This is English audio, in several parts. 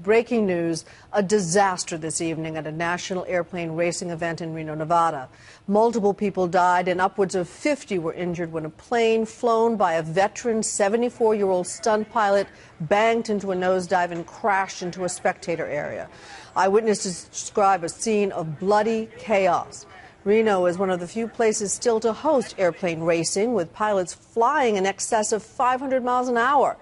breaking news, a disaster this evening at a national airplane racing event in Reno, Nevada. Multiple people died and upwards of 50 were injured when a plane flown by a veteran 74-year-old stunt pilot banked into a nosedive and crashed into a spectator area. Eyewitnesses describe a scene of bloody chaos. Reno is one of the few places still to host airplane racing, with pilots flying in excess of 500 miles an hour.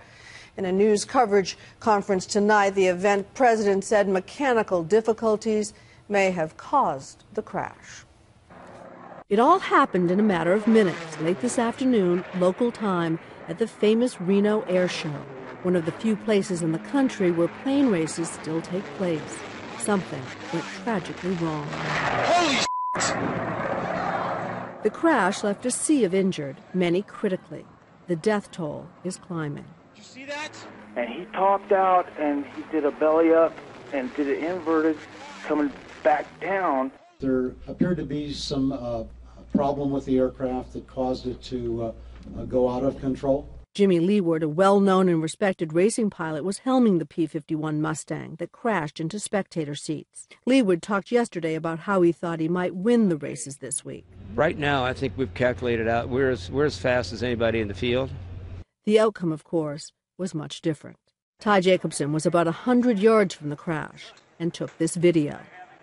In a news coverage conference tonight, the event president said mechanical difficulties may have caused the crash. It all happened in a matter of minutes late this afternoon, local time, at the famous Reno Air Show, one of the few places in the country where plane races still take place. Something went tragically wrong. Holy shit! The crash left a sea of injured, many critically. The death toll is climbing. Did you see that? And he topped out and he did a belly up and did it inverted, coming back down. There appeared to be some problem with the aircraft that caused it to go out of control. Jimmy Leeward, a well-known and respected racing pilot, was helming the P-51 Mustang that crashed into spectator seats. Leeward talked yesterday about how he thought he might win the races this week. Right now, I think we've calculated out we're as fast as anybody in the field. The outcome, of course, was much different. Ty Jacobson was about 100 yards from the crash and took this video.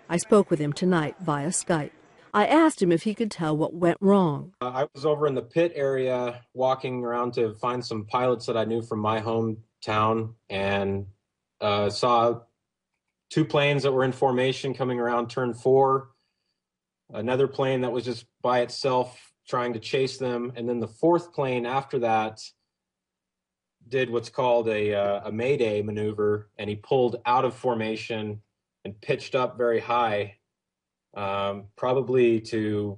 I spoke with him tonight via Skype. I asked him if he could tell what went wrong. I was over in the pit area walking around to find some pilots that I knew from my hometown, and saw two planes that were in formation coming around turn 4, another plane that was just by itself trying to chase them, and then the fourth plane after that did what's called a mayday maneuver, and he pulled out of formation and pitched up very high, probably to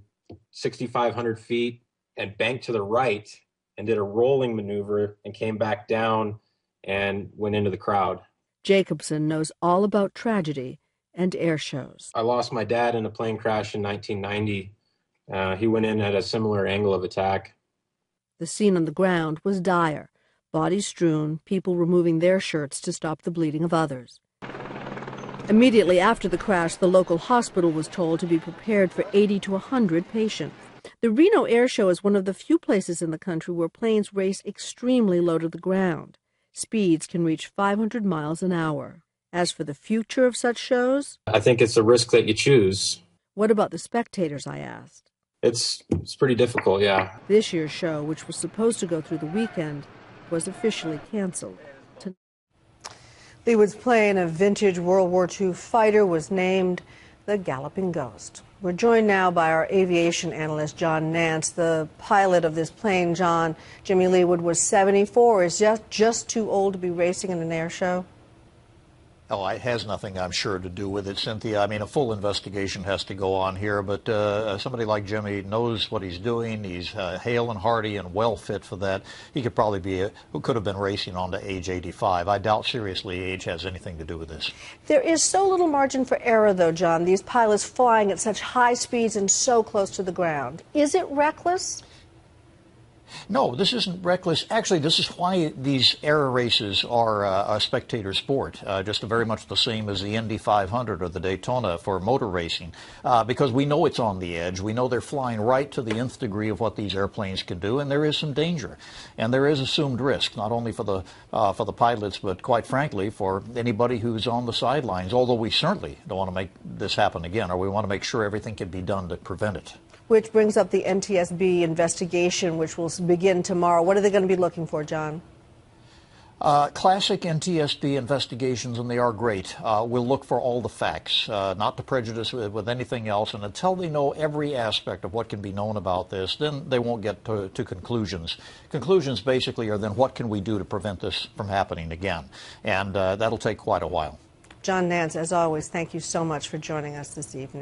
6,500 feet, and banked to the right and did a rolling maneuver and came back down and went into the crowd. Jacobson knows all about tragedy and air shows. I lost my dad in a plane crash in 1990. He went in at a similar angle of attack. The scene on the ground was dire. Bodies strewn, people removing their shirts to stop the bleeding of others. Immediately after the crash, the local hospital was told to be prepared for 80 to 100 patients. The Reno Air Show is one of the few places in the country where planes race extremely low to the ground. Speeds can reach 500 miles an hour. As for the future of such shows, I think it's a risk that you choose. What about the spectators, I asked. It's pretty difficult, yeah. This year's show, which was supposed to go through the weekend, was officially canceled. Leeward's plane, a vintage World War II fighter, was named the Galloping Ghost. We're joined now by our aviation analyst, John Nance. The pilot of this plane, Jimmy Leeward, was 74. Is just too old to be racing in an air show? Oh, it has nothing, I'm sure, to do with it, Cynthia. I mean, a full investigation has to go on here, but somebody like Jimmy knows what he's doing. He's hale and hearty and well fit for that. He could probably be, who could have been racing on to age 85. I doubt seriously age has anything to do with this. There is so little margin for error, though, John. These pilots flying at such high speeds and so close to the ground. Is it reckless? No, this isn't reckless. Actually, this is why these air races are a spectator sport, just very much the same as the Indy 500 or the Daytona for motor racing, because we know it's on the edge. We know they're flying right to the nth degree of what these airplanes can do, and there is some danger. And there is assumed risk, not only for the pilots, but quite frankly, for anybody who's on the sidelines, although we certainly don't want to make this happen again, or we want to make sure everything can be done to prevent it. Which brings up the NTSB investigation, which will begin tomorrow. What are they going to be looking for, John? Classic NTSB investigations, and they are great. We'll look for all the facts, not to prejudice with anything else. And until they know every aspect of what can be known about this, then they won't get to conclusions. Conclusions basically are then what can we do to prevent this from happening again? And that'll take quite a while. John Nance, as always, thank you so much for joining us this evening.